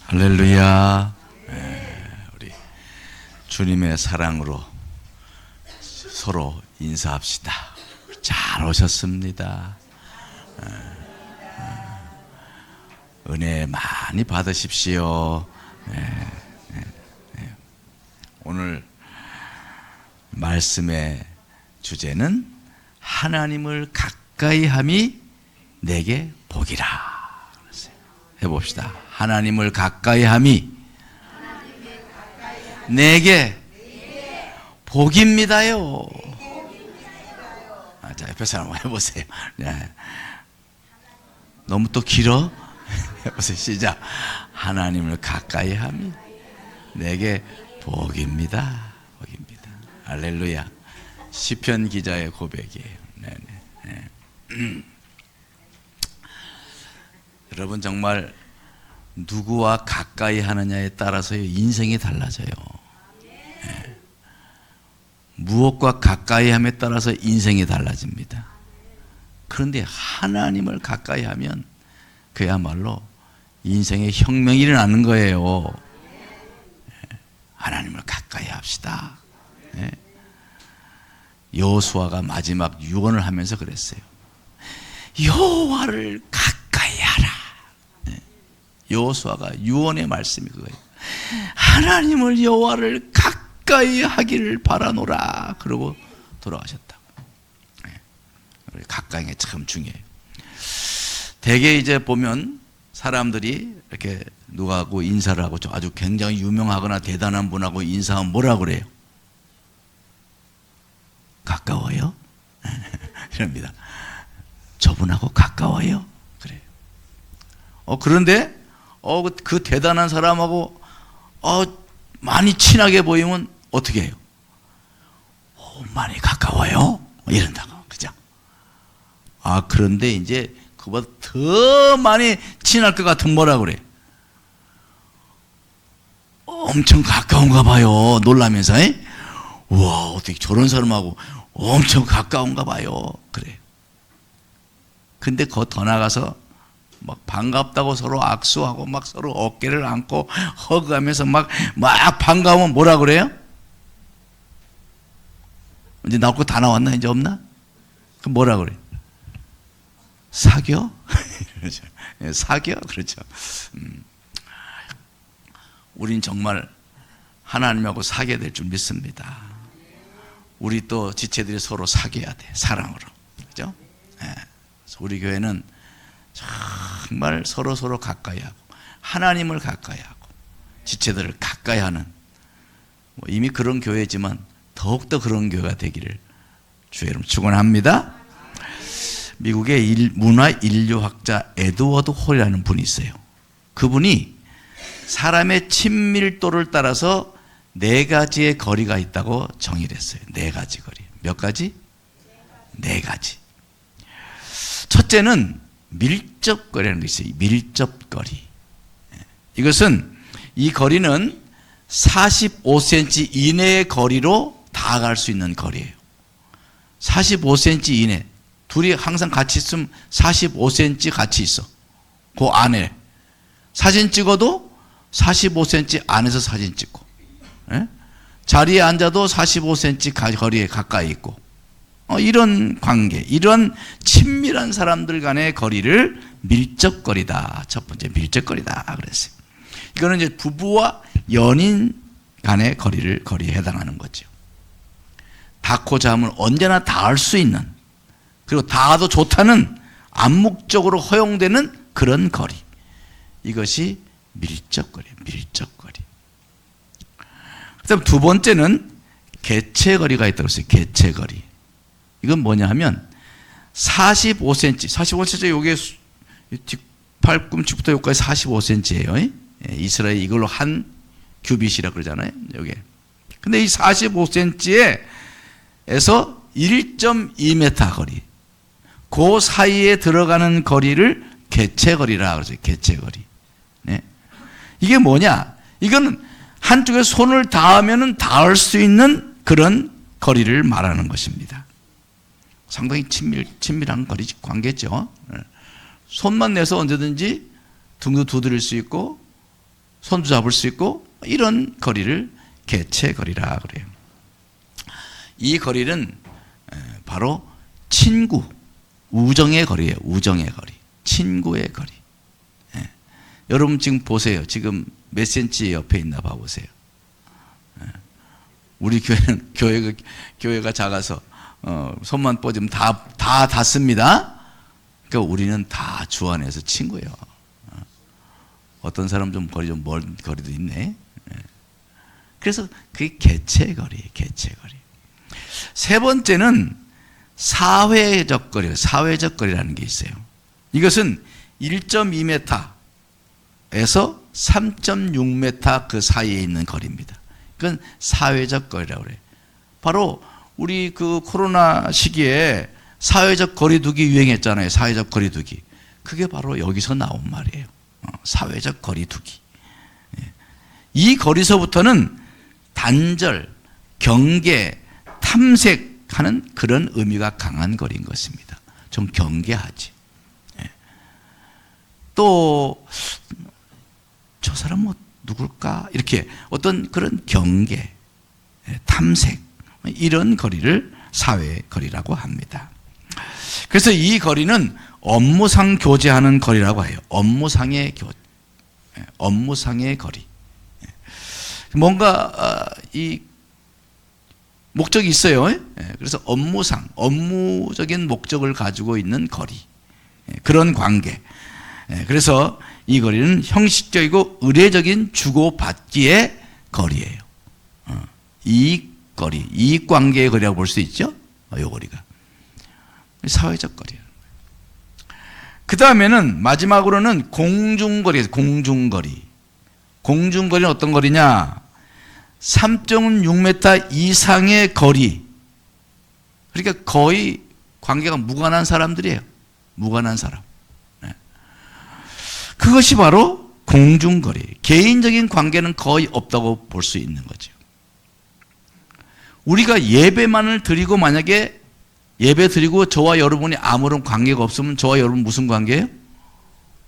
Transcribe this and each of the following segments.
할렐루야. 우리 주님의 사랑으로 서로 인사합시다. 잘 오셨습니다. 은혜 많이 받으십시오. 오늘 말씀의 주제는 하나님을 가까이 함이 내게 복이라. 해봅시다. 하나님을 가까이 함이 내게 복입니다요. 자, 옆에 사람 한번 해보세요. 네. 너무 또 길어? 해보세요. 시작. 하나님을 가까이 함이 내게 복입니다. 복입니다. 할렐루야. 시편 기자의 고백이에요. 네네. 여러분, 정말 누구와 가까이 하느냐에 따라서 인생이 달라져요. 네. 무엇과 가까이 함에 따라서 인생이 달라집니다. 그런데 하나님을 가까이 하면 그야말로 인생의 혁명이 일어나는 거예요. 네. 하나님을 가까이 합시다. 네. 여호수아가 마지막 유언을 하면서 그랬어요. 여호와를 가까이 하라. 여호수아가 유언의 말씀이 그거예요. 하나님을 여호와를 가까이 하기를 바라노라. 그러고 돌아가셨다고. 가까이가 참 중요해요. 대개 이제 보면 사람들이 이렇게 누구하고 인사를 하고 아주 굉장히 유명하거나 대단한 분하고 인사하면 뭐라 그래요? 가까워요? 이럽니다. 저분하고 가까워요? 그래요. 그런데 그 대단한 사람하고 많이 친하게 보이면 어떻게 해요? 많이 가까워요? 이런다고. 그죠? 그런데 이제 그보다 더 많이 친할 것 같으면 뭐라 그래? 엄청 가까운가 봐요. 놀라면서. 우와, 어떻게 저런 사람하고 엄청 가까운가 봐요. 그래요. 근데 더 나가서 막 반갑다고 서로 악수하고 막 서로 어깨를 안고 허그하면서 막 반가우면 뭐라 그래요? 이제 나올 거 다 나왔나? 이제 없나? 그럼 뭐라 그래? 사겨? 사겨? 그렇죠. 우린 정말 하나님하고 사귀어야 될 줄 믿습니다. 우리 또 지체들이 서로 사귀어야 돼. 사랑으로. 그죠? 그래서 우리 교회는 정말 서로 가까이 하고 하나님을 가까이 하고 지체들을 가까이 하는 이미 그런 교회지만 더욱더 그런 교회가 되기를 주의 이름으로 축원합니다. 미국의 문화 인류학자 에드워드 홀이라는 분이 있어요. 그분이 사람의 친밀도를 따라서 4가지의 거리가 있다고 정의를 했어요. 4가지 거리. 몇 가지? 4가지. 첫째는 밀접거리라는 게 있어요. 밀접거리. 이것은 이 거리는 45cm 이내의 거리로 다가갈 수 있는 거리예요. 45cm 이내. 둘이 항상 같이 있으면 45cm 같이 있어. 그 안에. 사진 찍어도 45cm 안에서 사진 찍고. 자리에 앉아도 45cm 거리에 가까이 있고. 이런 관계, 이런 친밀한 사람들 간의 거리를 밀접거리다. 첫 번째, 밀접거리다. 그랬어요. 이거는 이제 부부와 연인 간의 거리에 해당하는 거죠. 닿고자 하면 언제나 닿을 수 있는, 그리고 닿아도 좋다는 암묵적으로 허용되는 그런 거리. 이것이 밀접거리. 그 다음 두 번째는 개체거리가 있다고 했어요. 개체거리. 이건 뭐냐 하면 45cm 요게 뒷팔꿈치부터 여기까지 45cm예요. 이스라엘 이걸로 한 규빗이라 그러잖아요. 요게. 근데 이 45cm에서 1.2m 거리. 그 사이에 들어가는 거리를 개체거리라 그러죠. 개체거리. 네. 이게 뭐냐? 이건 한쪽에 손을 닿으면 닿을 수 있는 그런 거리를 말하는 것입니다. 상당히 친밀한 관계죠. 손만 내서 언제든지 등도 두드릴 수 있고 손도 잡을 수 있고 이런 거리를 개체거리라 그래요. 이 거리는 바로 친구, 우정의 거리예요. 우정의 거리, 친구의 거리. 여러분 지금 보세요. 지금 몇 센치 옆에 있나 봐보세요. 우리 교회는 교회가 작아서 손만 뻗으면 다 닿습니다. 그러니까 우리는 다 주 안에서 친구예요. 어떤 사람 좀 거리 좀 먼 거리도 있네. 그래서 그게 개체거리예요. 개체거리. 세 번째는 사회적 거리, 사회적 거리라는 게 있어요. 이것은 1.2m에서 3.6m 그 사이에 있는 거리입니다. 그건 사회적 거리라고 그래요. 바로 우리 그 코로나 시기에 사회적 거리두기 유행했잖아요. 사회적 거리두기. 그게 바로 여기서 나온 말이에요. 사회적 거리두기. 이 거리서부터는 단절, 경계, 탐색하는 그런 의미가 강한 거리인 것입니다. 좀 경계하지. 또 저 사람 뭐 누굴까? 이렇게 어떤 그런 경계, 탐색 이런 거리를 사회 거리라고 합니다. 그래서 이 거리는 업무상 교제하는 거리라고 해요. 업무상의 거리. 뭔가 이 목적이 있어요. 그래서 업무적인 목적을 가지고 있는 거리, 그런 관계. 그래서 이 거리는 형식적이고 의례적인 주고받기의 거리예요. 이익거리, 이익관계의 거리라고 볼 수 있죠. 이 거리가 사회적 거리예요. 그 다음에는 마지막으로는 공중거리예요. 공중거리. 공중거리는 어떤 거리냐? 3.6m 이상의 거리. 그러니까 거의 관계가 무관한 사람들이에요. 무관한 사람. 그것이 바로 공중거리. 개인적인 관계는 거의 없다고 볼 수 있는 거죠. 우리가 예배만을 드리고 만약에 예배 드리고 저와 여러분이 아무런 관계가 없으면 저와 여러분 무슨 관계예요?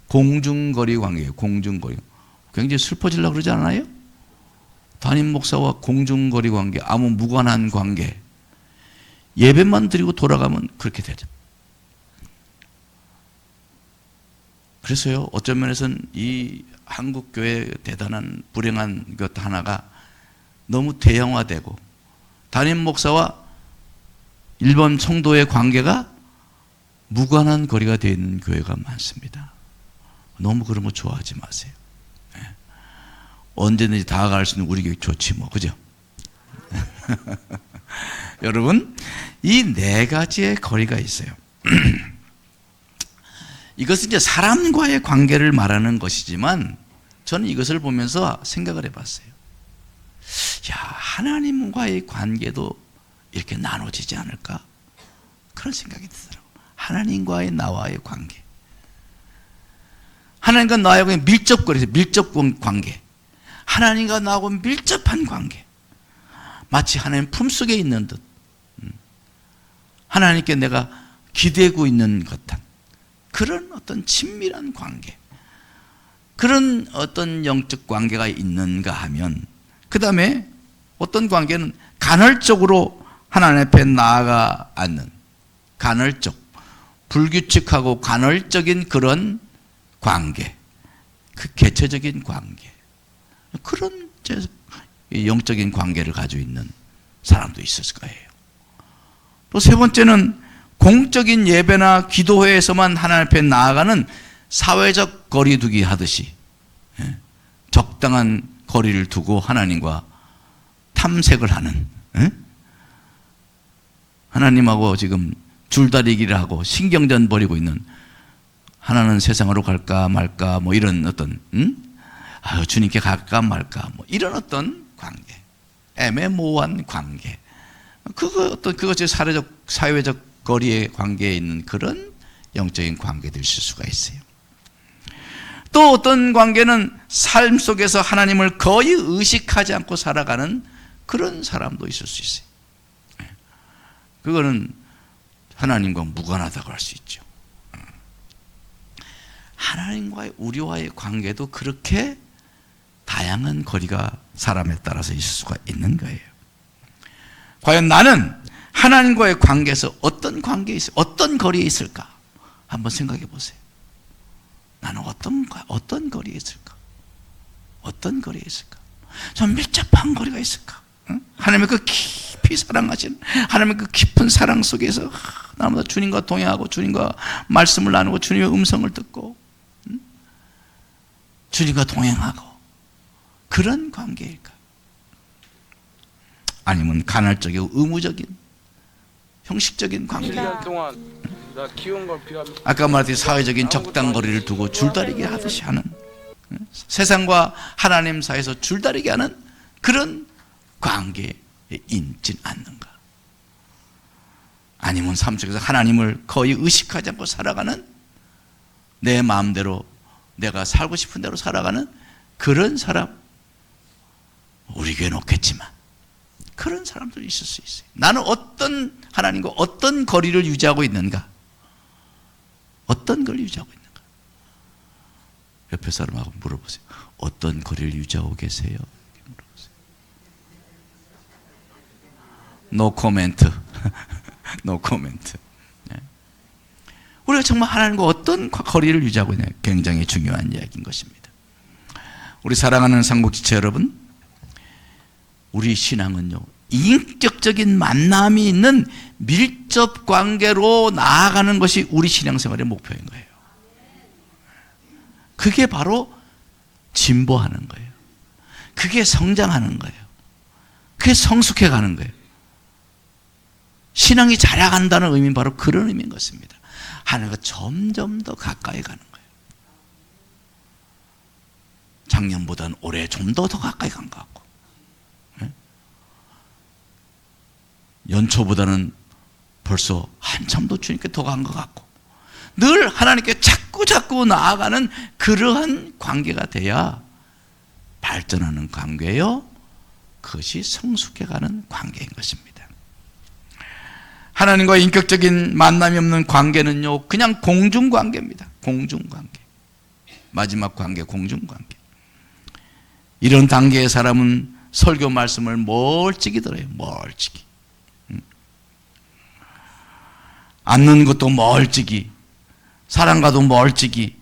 공중거리 관계예요. 공중거리. 굉장히 슬퍼지려고 그러지 않아요? 담임 목사와 공중거리 관계, 아무 무관한 관계. 예배만 드리고 돌아가면 그렇게 되죠. 그래서요, 어떤 면에서는 이 한국교회의 대단한 불행한 것 하나가 너무 대형화되고 담임 목사와 일반 성도의 관계가 무관한 거리가 되어 있는 교회가 많습니다. 너무 그러면 좋아하지 마세요. 언제든지 다가갈 수 있는 우리 교회 좋지 뭐, 그죠? 여러분, 이 네 가지의 거리가 있어요. 이것은 이제 사람과의 관계를 말하는 것이지만 저는 이것을 보면서 생각을 해봤어요. 야, 하나님과의 관계도 이렇게 나눠지지 않을까? 그런 생각이 들더라고요. 하나님과의 나와의 관계. 하나님과 나와의 밀접거리에서 밀접 관계. 하나님과 나하고 밀접한 관계. 마치 하나님 품속에 있는 듯. 하나님께 내가 기대고 있는 듯한 그런 어떤 친밀한 관계. 그런 어떤 영적 관계가 있는가 하면 그 다음에 어떤 관계는 간헐적으로 하나님 앞에 나아가 앉는 간헐적, 불규칙하고 간헐적인 그런 관계, 그 개체적인 관계, 그런 영적인 관계를 가지고 있는 사람도 있었을 거예요. 또 세 번째는 공적인 예배나 기도회에서만 하나님 앞에 나아가는 사회적 거리두기 하듯이 적당한 거리를 두고 하나님과 탐색을 하는, 하나님하고 지금 줄다리기를 하고 신경전 벌이고 있는, 하나는 세상으로 갈까 말까 뭐 이런 어떤 주님께 갈까 말까 뭐 이런 어떤 관계, 애매모호한 관계, 그것이 사회적 거리의 관계에 있는 그런 영적인 관계도 있을 수가 있어요. 또 어떤 관계는 삶 속에서 하나님을 거의 의식하지 않고 살아가는 그런 사람도 있을 수 있어요. 그거는 하나님과 무관하다고 할 수 있죠. 하나님과의 우리와의 관계도 그렇게 다양한 거리가 사람에 따라서 있을 수가 있는 거예요. 과연 나는 하나님과의 관계에서 어떤 관계에 있어, 어떤 거리에 있을까? 한번 생각해 보세요. 나는 어떤 거리에 있을까? 어떤 거리에 있을까? 좀 밀접한 거리가 있을까? 응? 하나님의 그 깊이 사랑하시는 하나님의 그 깊은 사랑 속에서 나보다 주님과 동행하고 주님과 말씀을 나누고 주님의 음성을 듣고 주님과 동행하고 그런 관계일까? 아니면 간헐적이고 의무적인 형식적인 관계. 1년 동안 나 키운 걸 비하면 아까 말했듯이 사회적인 적당 거리를 두고 줄다리기 하듯이 하는, 세상과 하나님 사이에서 줄다리기 하는 그런 관계에 있진 않는가? 아니면 삶 속에서 하나님을 거의 의식하지 않고 살아가는, 내 마음대로 내가 살고 싶은 대로 살아가는 그런 사람, 우리 교회는 없겠지만 그런 사람들이 있을 수 있어요. 나는 어떤 하나님과 어떤 거리를 유지하고 있는가? 어떤 걸 유지하고 있는가? 옆에 사람하고 물어보세요. 어떤 거리를 유지하고 계세요? 이렇게 물어보세요. No comment. No comment. 네. 우리가 정말 하나님과 어떤 거리를 유지하고 있냐, 굉장히 중요한 이야기인 것입니다. 우리 사랑하는 상국지체 여러분, 우리 신앙은요, 인격적인 만남이 있는 밀접 관계로 나아가는 것이 우리 신앙생활의 목표인 거예요. 그게 바로 진보하는 거예요. 그게 성장하는 거예요. 그게 성숙해 가는 거예요. 신앙이 자라간다는 의미는 바로 그런 의미인 것입니다. 하나님과 점점 더 가까이 가는 거예요. 작년보다는 올해 좀 더 가까이 간 것 같고, 연초보다는 벌써 한참 더 주님께 더 간 것 같고, 늘 하나님께 자꾸 나아가는 그러한 관계가 돼야 발전하는 관계요, 그것이 성숙해가는 관계인 것입니다. 하나님과 인격적인 만남이 없는 관계는요, 그냥 공중관계입니다. 공중관계. 마지막 관계, 공중관계. 이런 단계의 사람은 설교 말씀을 멀찍이 들어요. 멀찍이. 앉는 것도 멀찍이, 사랑과도 멀찍이,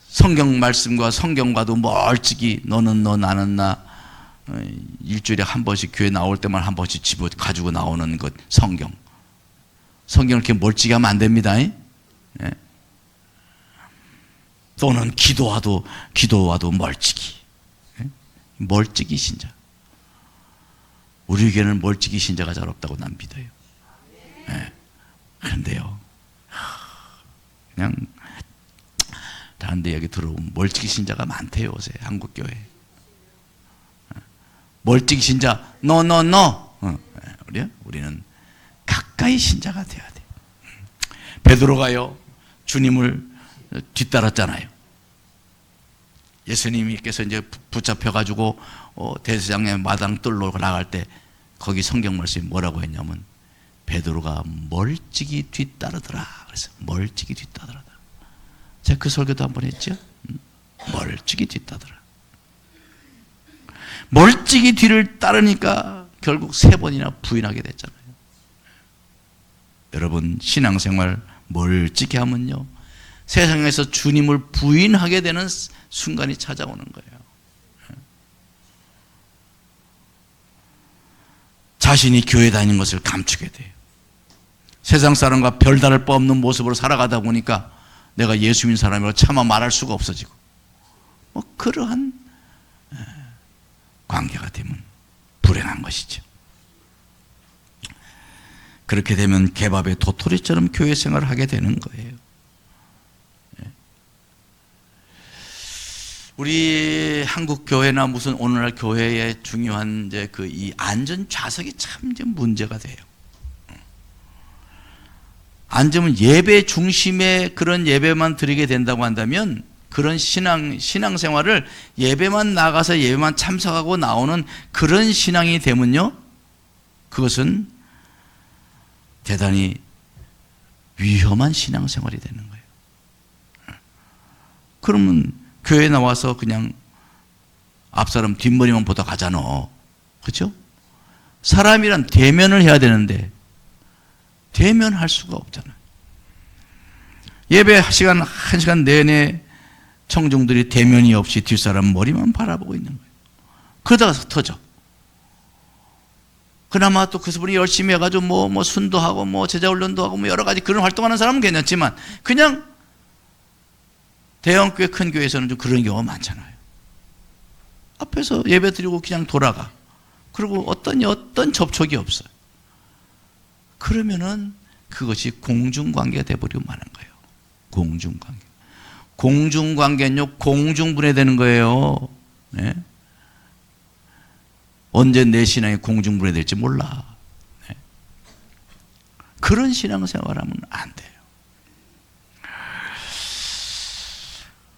성경 말씀과 성경과도 멀찍이, 너는 너 나는 나, 일주일에 한 번씩 교회 나올 때만 한 번씩 집어 가지고 나오는 것, 성경을 이렇게 멀찍이 하면 안 됩니다. 예? 또는 기도와도 멀찍이. 예? 멀찍이 신자. 우리 교회는 멀찍이 신자가 잘 없다고 난 믿어요. 예. 그런데요, 그냥 다른 데 여기 들어오면 멀찍이 신자가 많대요. 요새 한국교회 멀찍이 신자, no. 우리는 가까이 신자가 돼야 돼. 베드로가요, 주님을 뒤따랐잖아요. 예수님께서 이제 붙잡혀가지고 대제사장의 마당 뜰로 나갈 때 거기 성경 말씀이 뭐라고 했냐면, 베드로가 멀찍이 뒤따르더라. 그래서 멀찍이 뒤따르더라. 제가 그 설교도 한번 했죠. 멀찍이 뒤따르더라. 멀찍이 뒤를 따르니까 결국 3번이나 부인하게 됐잖아요. 여러분, 신앙생활 멀찍이 하면요, 세상에서 주님을 부인하게 되는 순간이 찾아오는 거예요. 자신이 교회 다니는 것을 감추게 돼요. 세상 사람과 별다를 바 없는 모습으로 살아가다 보니까 내가 예수 믿는 사람이라고 차마 말할 수가 없어지고, 그러한 관계가 되면 불행한 것이죠. 그렇게 되면 개밥의 도토리처럼 교회 생활을 하게 되는 거예요. 우리 한국 교회나 무슨 오늘날 교회의 중요한 이제 이 안전 좌석이 참 이제 문제가 돼요. 앉으면 예배 중심의 그런 예배만 드리게 된다고 한다면, 그런 신앙생활을 예배만 나가서 예배만 참석하고 나오는 그런 신앙이 되면요, 그것은 대단히 위험한 신앙생활이 되는 거예요. 그러면 교회에 나와서 그냥 앞사람 뒷머리만 보다 가잖아. 그렇죠? 사람이란 대면을 해야 되는데 대면할 수가 없잖아요. 예배 시간 1시간 내내 청중들이 대면이 없이 뒷사람 머리만 바라보고 있는 거예요. 그러다가 터져. 그나마 또 그분이 열심히 해가지고 뭐 순도하고 뭐 제자훈련도 하고 뭐 여러 가지 그런 활동하는 사람은 괜찮지만 그냥 대형교회 큰 교회에서는 좀 그런 경우가 많잖아요. 앞에서 예배 드리고 그냥 돌아가. 그리고 어떤 접촉이 없어요. 그러면은 그것이 공중관계가 돼버리고 마는 거예요. 공중관계. 공중관계는요, 공중분해되는 거예요. 네? 언제 내 신앙이 공중분해될지 몰라. 네? 그런 신앙생활을 하면 안 돼요.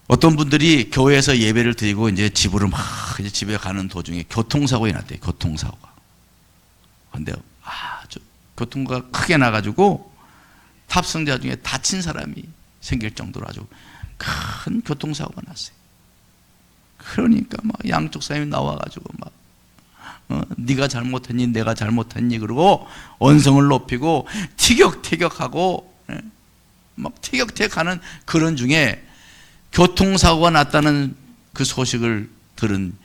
어떤 분들이 교회에서 예배를 드리고 이제 집으로 이제 집에 가는 도중에 교통사고가 났대요. 교통사고가. 근데 아주 교통사고가 크게 나가지고 탑승자 중에 다친 사람이 생길 정도로 아주 큰 교통사고가 났어요. 그러니까 막 양쪽 사람이 나와가지고 막 네가 잘못했니 내가 잘못했니 그러고 언성을 높이고 티격태격하고 막 티격태격하는 그런 중에 교통사고가 났다는 그 소식을 들은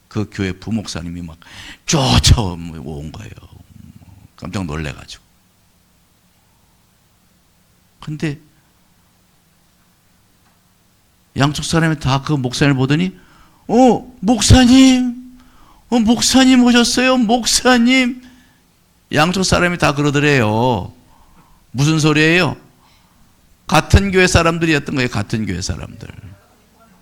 그 교회 부목사님이 막 쫓아온 거예요. 깜짝 놀래가지고. 근데 양쪽 사람이 다 그 목사님을 보더니 목사님 오셨어요? 목사님. 양쪽 사람이 다 그러더래요. 무슨 소리예요? 같은 교회 사람들이었던 거예요. 같은 교회 사람들.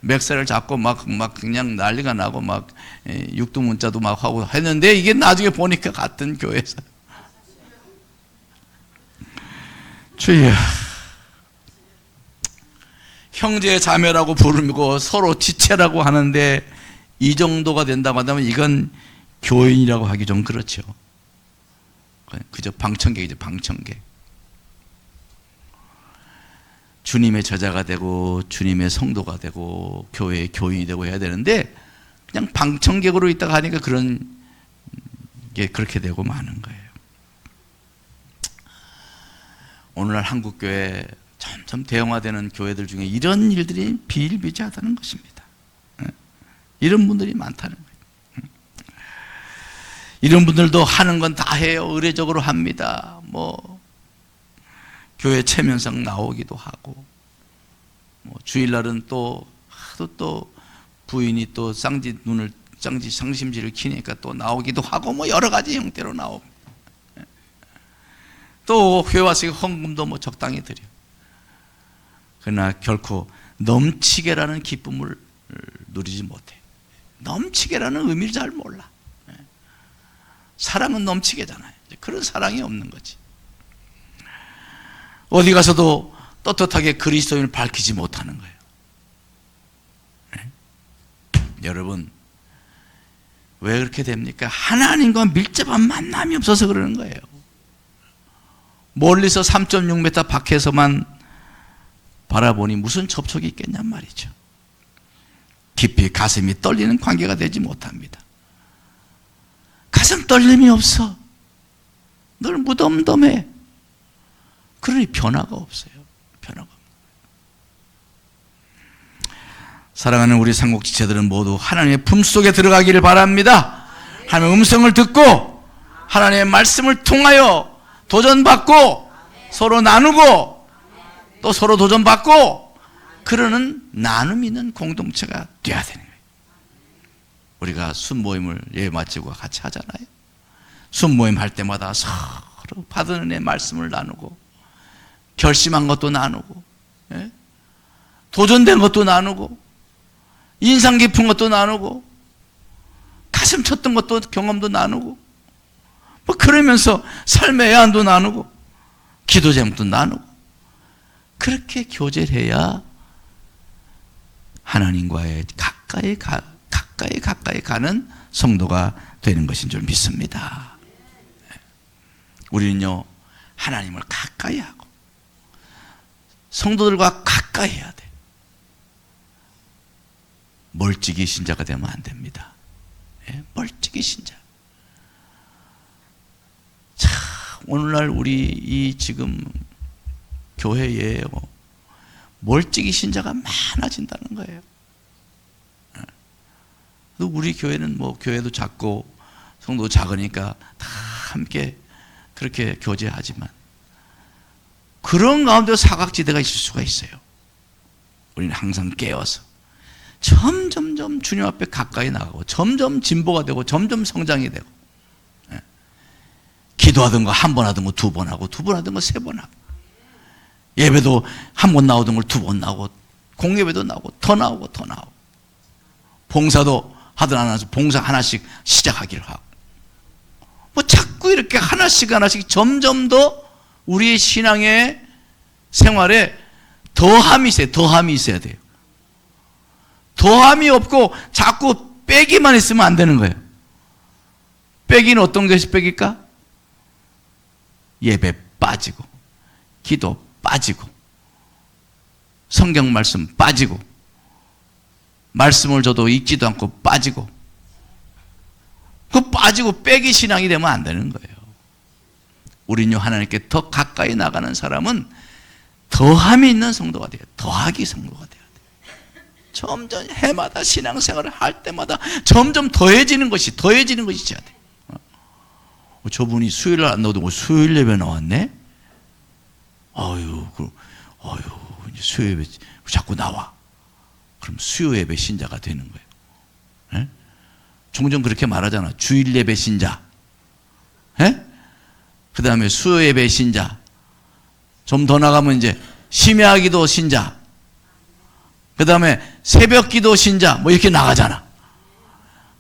맥살을 잡고 막 그냥 난리가 나고 막 육두문자도 막 하고 했는데 이게 나중에 보니까 같은 교회 사람. 주여. 형제 자매라고 부르고 서로 지체라고 하는데 이 정도가 된다고 한다면 이건 교인이라고 하기 좀 그렇죠. 그저 방청객이죠. 방청객. 주님의 제자가 되고 주님의 성도가 되고 교회의 교인이 되고 해야 되는데 그냥 방청객으로 있다가 하니까 그런 게 그렇게 되고 마는 거예요. 오늘날 한국교회 점점 대형화되는 교회들 중에 이런 일들이 비일비재하다는 것입니다. 이런 분들이 많다는 거예요. 이런 분들도 하는 건 다 해요. 의례적으로 합니다. 뭐 교회 체면상 나오기도 하고, 뭐 주일날은 또 하도 또 부인이 또 상심지를 키니까 또 나오기도 하고, 뭐 여러 가지 형태로 나오고, 또 교회 와서 헌금도 뭐 적당히 드려. 그러나 결코 넘치게라는 기쁨을 누리지 못해. 넘치게라는 의미를 잘 몰라. 사랑은 넘치게잖아요. 그런 사랑이 없는 거지. 어디 가서도 떳떳하게 그리스도인을 밝히지 못하는 거예요. 여러분, 왜 그렇게 됩니까? 하나님과 밀접한 만남이 없어서 그러는 거예요. 멀리서 3.6m 밖에서만 바라보니 무슨 접촉이 있겠냔 말이죠. 깊이 가슴이 떨리는 관계가 되지 못합니다. 가슴 떨림이 없어. 늘 무덤덤해. 그러니 변화가 없어요. 변화가. 사랑하는 우리 상국 지체들은 모두 하나님의 품속에 들어가기를 바랍니다. 하나님의 음성을 듣고 하나님의 말씀을 통하여 도전받고 서로 나누고 또 서로 도전받고 그러는 나눔 있는 공동체가 되어야 되는 거예요. 우리가 순모임을 예배 마치고 같이 하잖아요. 순모임 할 때마다 서로 받은 은혜의 말씀을 나누고 결심한 것도 나누고 도전된 것도 나누고 인상 깊은 것도 나누고 가슴 쳤던 것도 경험도 나누고 뭐 그러면서 삶의 애환도 나누고 기도 제목도 나누고 그렇게 교제를 해야 하나님과의 가까이 가는 성도가 되는 것인 줄 믿습니다. 우리는요 하나님을 가까이 하고 성도들과 가까이 해야 돼. 멀찍이 신자가 되면 안 됩니다. 멀찍이 신자. 자, 오늘날 우리 이 지금 교회에 멀찍이 신자가 많아진다는 거예요. 우리 교회는 뭐 교회도 작고 성도 작으니까 다 함께 그렇게 교제하지만 그런 가운데 사각지대가 있을 수가 있어요. 우리는 항상 깨어서 점점점 주님 앞에 가까이 나가고 점점 진보가 되고 점점 성장이 되고, 기도하던 거 한 번 하던 거 두 번 하고 두 번 하던 거 세 번 하고, 예배도 한 번 나오던 걸 두 번 나오고 공예배도 나오고 더 나오고 더 나오고, 봉사도 하든 안 해서 봉사 하나씩 시작하기를 하고, 뭐 자꾸 이렇게 하나씩 점점 더 우리의 신앙의 생활에 더함이 있어야 돼요. 더함이 없고 자꾸 빼기만 있으면 안 되는 거예요. 빼기는 어떤 것이 빼기일까? 예배 빠지고, 기도 빠지고, 성경 말씀 빠지고, 말씀을 줘도 읽지도 않고 빠지고, 그 빠지고 빼기 신앙이 되면 안 되는 거예요. 우리는 하나님께 더 가까이 나가는 사람은 더함이 있는 성도가 돼요. 더하기 성도가 돼요. 점점 해마다 신앙생활을 할 때마다 점점 더해지는 것이 있어야 돼. 저분이 수요일 날 안 나오던 수요일 예배 나왔네? 이제 수요 예배 자꾸 나와. 그럼 수요 예배 신자가 되는 거예요. 에? 종종 그렇게 말하잖아. 주일 예배 신자. 그 다음에 수요 예배 신자. 좀 더 나가면 이제 심야 기도 신자. 그 다음에 새벽 기도 신자. 뭐 이렇게 나가잖아.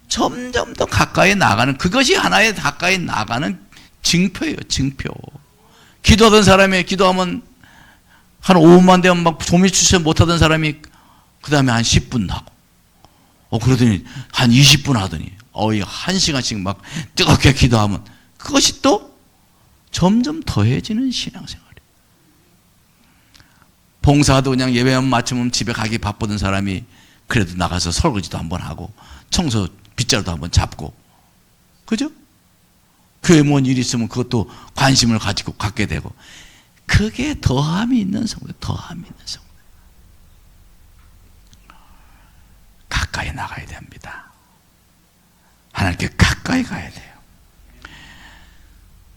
점점 더 가까이 나가는, 그것이 하나의 가까이 나가는 징표예요. 징표. 기도하던 사람이 기도하면 한 5분만 되면 막 조밀 출세 못하던 사람이 그 다음에 한 10분 하고, 그러더니 한 20분 하더니 1시간씩 막 뜨겁게 기도하면 그것이 또 점점 더해지는 신앙생활이에요. 봉사도 그냥 예배만 마치면 집에 가기 바쁘던 사람이 그래도 나가서 설거지도 한번 하고 청소 빗자루도 한번 잡고, 그죠? 교회 뭔 일 있으면 그것도 관심을 가지고 갖게 되고, 그게 더함이 있는 성도, 더함이 있는 성도. 가까이 나가야 됩니다. 하나님께 가까이 가야 돼요.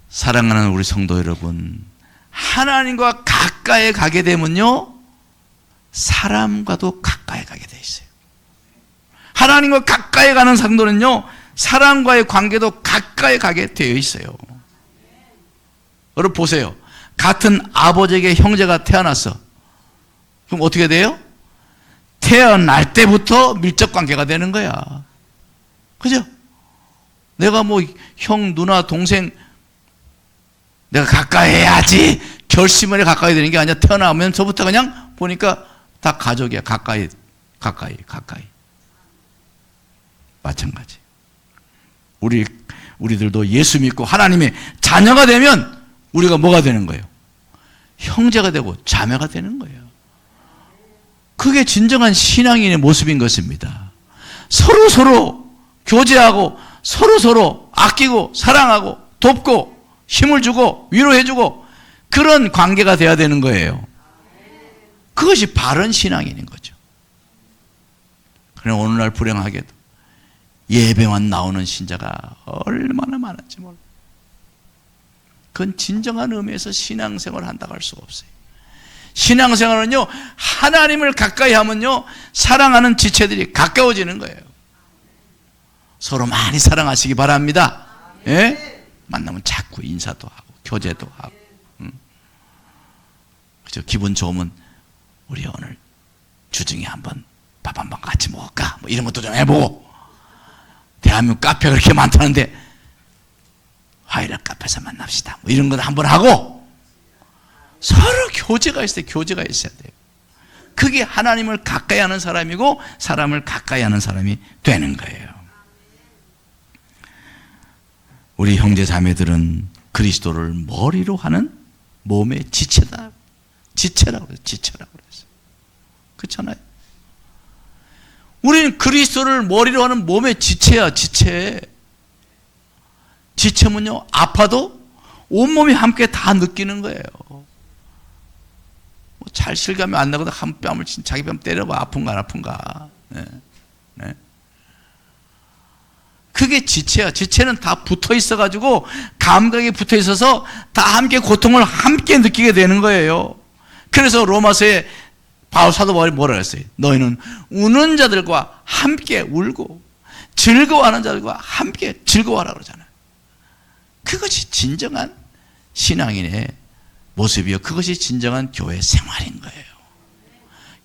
사랑하는 우리 성도 여러분, 하나님과 가까이 가게 되면요, 사람과도 가까이 가게 돼 있어요. 하나님과 가까이 가는 성도는요, 사람과의 관계도 가까이 가게 되어 있어요. 여러분 보세요. 같은 아버지에게 형제가 태어났어. 그럼 어떻게 돼요? 태어날 때부터 밀접 관계가 되는 거야. 그죠? 내가 뭐 형, 누나, 동생 내가 가까이 해야지 결심을 해 가까이 되는 게 아니라 태어나면서부터 그냥 보니까 다 가족이야. 가까이. 마찬가지. 우리들도 예수 믿고 하나님의 자녀가 되면 우리가 뭐가 되는 거예요? 형제가 되고 자매가 되는 거예요. 그게 진정한 신앙인의 모습인 것입니다. 서로 교제하고 서로 아끼고 사랑하고 돕고 힘을 주고 위로해주고 그런 관계가 돼야 되는 거예요. 그것이 바른 신앙인인 거죠. 그러나 오늘날 불행하게도 예배만 나오는 신자가 얼마나 많은지 몰라요. 그건 진정한 의미에서 신앙생활을 한다고 할 수가 없어요. 신앙생활은요, 하나님을 가까이 하면요, 사랑하는 지체들이 가까워지는 거예요. 서로 많이 사랑하시기 바랍니다. 예? 만나면 자꾸 인사도 하고 교제도 하고, 그죠? 기분 좋으면 우리 오늘 주중에 한번 밥 한 번 같이 먹을까? 뭐 이런 것도 좀 해보고. 대한민국 카페가 그렇게 많다는데 화요일에 카페에서 만납시다. 뭐 이런 건 한번 하고 서로 교제가 있어요. 교제가 있어야 돼요. 그게 하나님을 가까이 하는 사람이고 사람을 가까이 하는 사람이 되는 거예요. 우리 형제 자매들은 그리스도를 머리로 하는 몸의 지체다. 지체라고 그랬어요. 지체라고 그랬어요. 그렇잖아요. 우리는 그리스도를 머리로 하는 몸의 지체야, 지체. 지체면요, 아파도 온몸이 함께 다 느끼는 거예요. 잘 실감이 안 나거든. 한 뺨을 자기 뺨 때려봐. 아픈가 안 아픈가. 네. 네. 그게 지체야. 지체는 다 붙어 있어가지고 감각이 붙어 있어서 다 함께 고통을 함께 느끼게 되는 거예요. 그래서 로마서에 바울 사도 바울이 뭐라 했어요? 너희는 우는 자들과 함께 울고 즐거워하는 자들과 함께 즐거워하라 그러잖아요. 그것이 진정한 신앙인의 모습이요. 그것이 진정한 교회 생활인 거예요.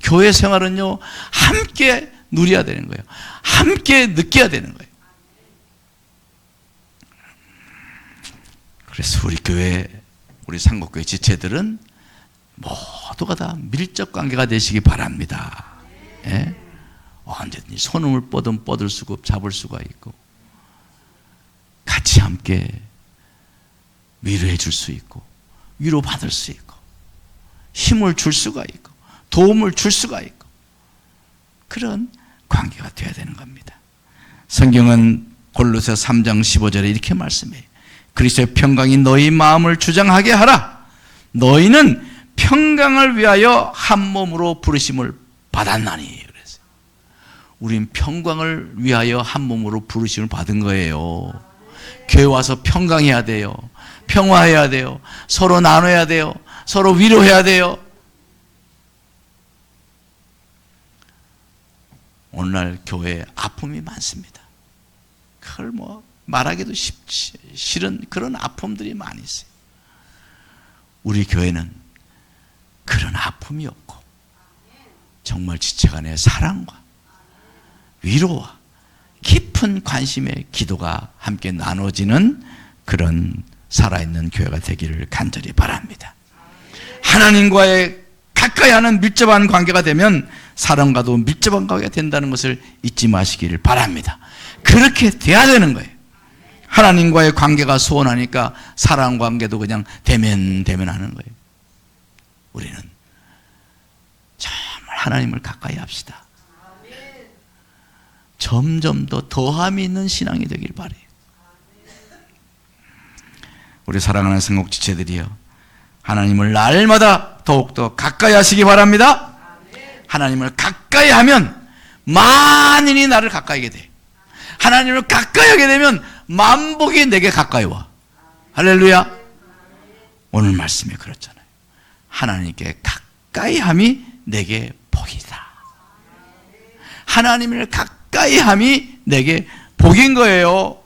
교회 생활은요, 함께 누려야 되는 거예요. 함께 느껴야 되는 거예요. 그래서 우리 교회, 우리 상곡교회 지체들은 모두가 다 밀접 관계가 되시기 바랍니다. 예? 언제든지 손을 뻗을 수가 잡을 수가 있고 같이 함께 위로해 줄 수 있고 위로받을 수 있고 힘을 줄 수가 있고 도움을 줄 수가 있고 그런 관계가 되어야 되는 겁니다. 성경은 골로새 3장 15절에 이렇게 말씀해요. 그리스도의 평강이 너희 마음을 주장하게 하라. 너희는 평강을 위하여 한 몸으로 부르심을 받았나니. 그랬어요. 우린 평강을 위하여 한 몸으로 부르심을 받은 거예요. 교회 와서 평강해야 돼요. 평화해야 돼요. 서로 나눠야 돼요. 서로 위로해야 돼요. 오늘날 교회에 아픔이 많습니다. 그걸 말하기도 싫은 그런 아픔들이 많이 있어요. 우리 교회는 그런 아픔이 없고 정말 지체간의 사랑과 위로와 깊은 관심의 기도가 함께 나눠지는 그런 살아있는 교회가 되기를 간절히 바랍니다. 하나님과의 가까이 하는 밀접한 관계가 되면 사람과도 밀접한 관계가 된다는 것을 잊지 마시기를 바랍니다. 그렇게 돼야 되는 거예요. 하나님과의 관계가 소원하니까 사람 관계도 그냥 대면 하는 거예요. 우리는 정말 하나님을 가까이 합시다. 점점 더 더함이 있는 신앙이 되길 바라요. 우리 사랑하는 성국 지체들이요, 하나님을 날마다 더욱더 가까이 하시기 바랍니다. 하나님을 가까이 하면 만인이 나를 가까이 하게 돼. 하나님을 가까이 하게 되면 만복이 내게 가까이 와. 할렐루야. 오늘 말씀이 그렇잖아요. 하나님께 가까이 함이 내게 복이다. 하나님을 가까이 함이 내게 복인 거예요.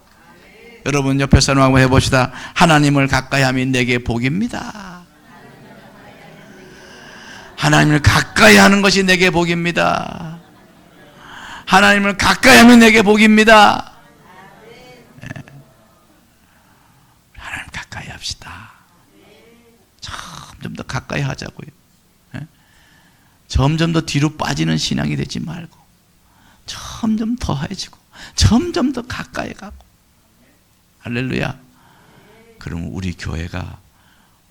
여러분 옆에 사람하고 해봅시다. 하나님을 가까이 함이 내게 복입니다. 하나님을 가까이 하는 것이 내게 복입니다. 하나님을 가까이 하면 내게 복입니다. 네. 하나님 가까이 합시다. 점점 더 가까이 하자고요. 네? 점점 더 뒤로 빠지는 신앙이 되지 말고 점점 더해지고 점점 더 가까이 가고. 할렐루야. 그러면 우리 교회가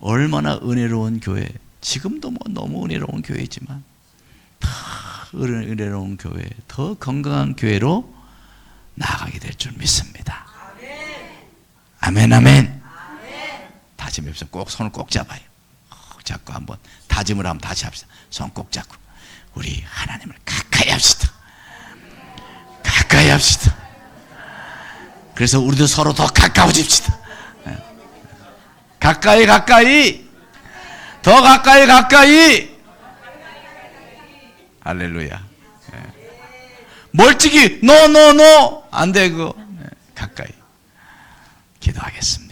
얼마나 은혜로운 교회, 지금도 너무 은혜로운 교회지만 더 은혜로운 교회, 더 건강한 교회로 나아가게 될 줄 믿습니다. 아멘, 아멘. 다짐해서 꼭 손을 꼭 잡아요. 꼭 잡고 한번 다짐을 한번 다시 합시다. 손 꼭 잡고 우리 하나님을 가까이 합시다. 가까이 합시다. 그래서 우리도 서로 더 가까워집시다. 가까이 더 가까이 할렐루야. 멀찍이 노 안 돼 그거. 가까이 기도하겠습니다.